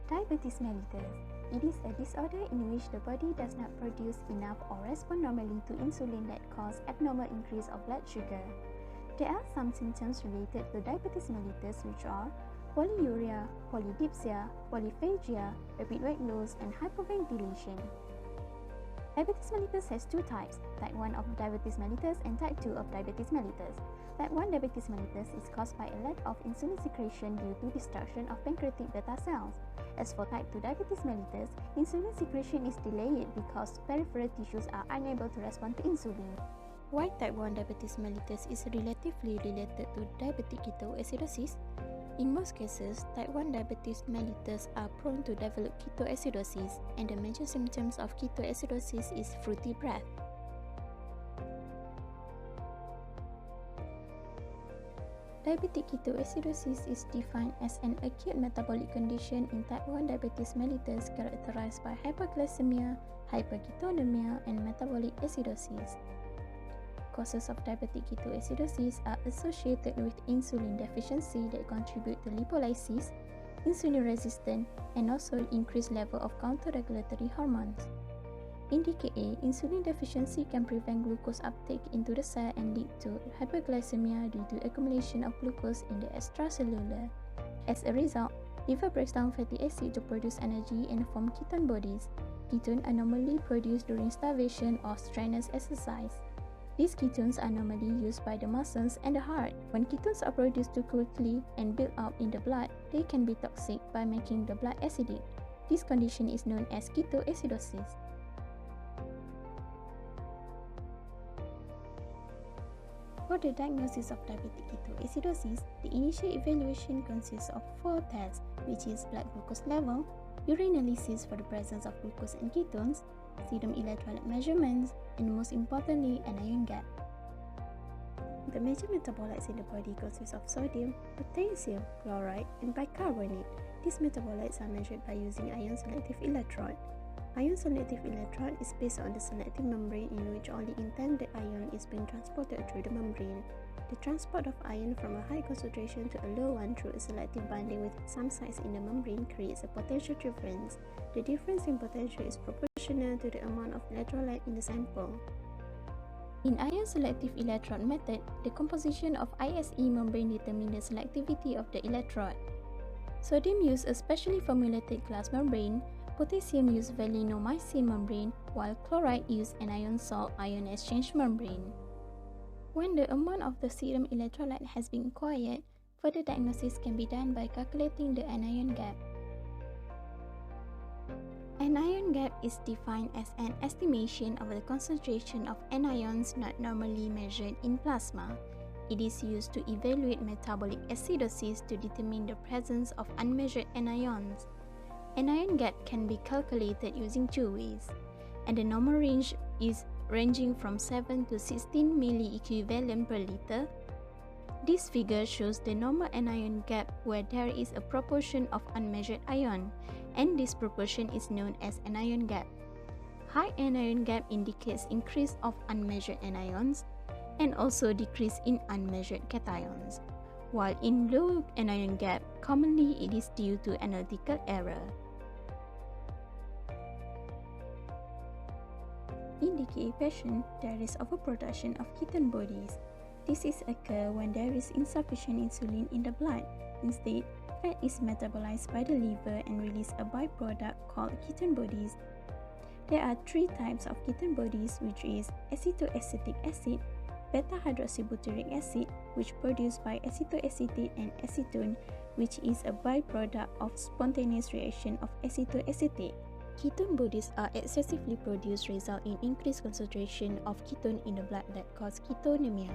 Diabetes mellitus. It is a disorder in which the body does not produce enough or respond normally to insulin that cause abnormal increase of blood sugar. There are some symptoms related to diabetes mellitus which are polyuria, polydipsia, polyphagia, rapid weight loss, and hyperventilation. Diabetes mellitus has two types, type 1 of diabetes mellitus and type 2 of diabetes mellitus. Type 1 diabetes mellitus is caused by a lack of insulin secretion due to destruction of pancreatic beta cells. As for type 2 diabetes mellitus, insulin secretion is delayed because peripheral tissues are unable to respond to insulin. Why type 1 diabetes mellitus is relatively related to diabetic ketoacidosis? In most cases, type 1 diabetes mellitus are prone to develop ketoacidosis, and the major symptoms of ketoacidosis is fruity breath. Diabetic ketoacidosis is defined as an acute metabolic condition in type 1 diabetes mellitus characterized by hyperglycemia, hyperketonemia, and metabolic acidosis. Causes of diabetic ketoacidosis are associated with insulin deficiency that contribute to lipolysis, insulin resistance, and also increased level of counter-regulatory hormones. In DKA, insulin deficiency can prevent glucose uptake into the cell and lead to hyperglycemia due to accumulation of glucose in the extracellular. As a result, liver breaks down fatty acid to produce energy and form ketone bodies. Ketones are normally produced during starvation or strenuous exercise. These ketones are normally used by the muscles and the heart. When ketones are produced too quickly and build up in the blood, they can be toxic by making the blood acidic. This condition is known as ketoacidosis. For the diagnosis of diabetic ketoacidosis, the initial evaluation consists of 4 tests, which is blood glucose level, urinalysis for the presence of glucose and ketones, serum electrolyte measurements, and most importantly, anion gap. The major metabolites in the body consist of sodium, potassium, chloride, and bicarbonate. These metabolites are measured by using ion selective electrode. Ion selective electrode is based on the selective membrane in which only intended ion is being transported through the membrane. The transport of ion from a high concentration to a low one through a selective binding with some sites in the membrane creates a potential difference. The difference in potential is proportional to the amount of electrolyte in the sample. In ion selective electrode method, the composition of ISE membrane determines the selectivity of the electrode. Sodium uses a specially formulated glass membrane, potassium uses valinomycin membrane, while chloride uses an ion salt ion exchange membrane. When the amount of the serum electrolyte has been acquired, further diagnosis can be done by calculating the anion gap. Anion gap is defined as an estimation of the concentration of anions not normally measured in plasma. It is used to evaluate metabolic acidosis to determine the presence of unmeasured anions. Anion gap can be calculated using 2 ways, and the normal range is ranging from 7 to 16 milliequivalent per liter. This figure shows the normal anion gap where there is a proportion of unmeasured ion, and this proportion is known as anion gap. High anion gap indicates increase of unmeasured anions and also decrease in unmeasured cations, while in low anion gap, commonly it is due to analytical error. In DKA patient, there is overproduction of ketone bodies. This is occur when there is insufficient insulin in the blood. Instead, fat is metabolized by the liver and release a byproduct called ketone bodies. There are 3 types of ketone bodies, which is acetoacetic acid, beta-hydroxybutyric acid, which produced by acetoacetate, and acetone, which is a byproduct of spontaneous reaction of acetoacetate. Ketone bodies are excessively produced, result in increased concentration of ketone in the blood that cause ketonemia.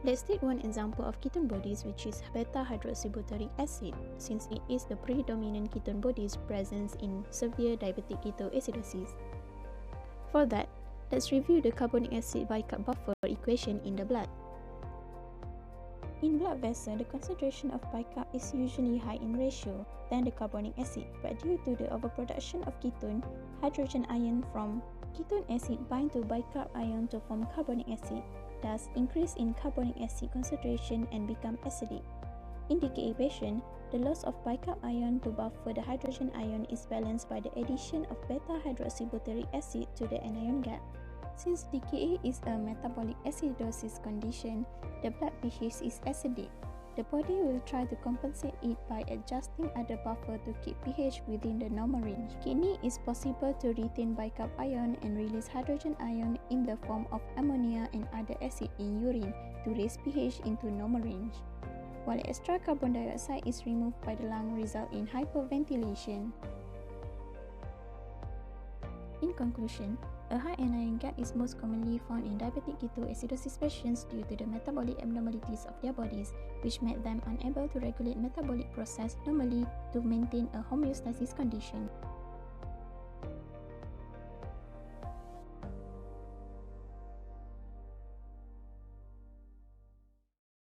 Let's take one example of ketone bodies, which is beta-hydroxybutyric acid, since it is the predominant ketone bodies present in severe diabetic ketoacidosis. For that, let's review the carbonic acid bicarb buffer equation in the blood. In blood vessel, the concentration of bicarb is usually high in ratio than the carbonic acid, but due to the overproduction of ketone, hydrogen ion from ketone acid bind to bicarb ion to form carbonic acid, thus increase in carbonic acid concentration and become acidic. In DKA patient, The loss of bicarb ion to buffer the hydrogen ion is balanced by the addition of beta-hydroxybutyric acid to the anion gap. Since DKA is a metabolic acidosis condition, the blood pH is acidic. The body will try to compensate it by adjusting other buffer to keep pH within the normal range. Kidney is possible to retain bicarb ion and release hydrogen ion in the form of ammonia and other acid in urine to raise pH into normal range, while extra carbon dioxide is removed by the lung, result in hyperventilation. In conclusion, a high anion gap is most commonly found in diabetic ketoacidosis patients due to the metabolic abnormalities of their bodies, which make them unable to regulate metabolic process normally to maintain a homeostasis condition.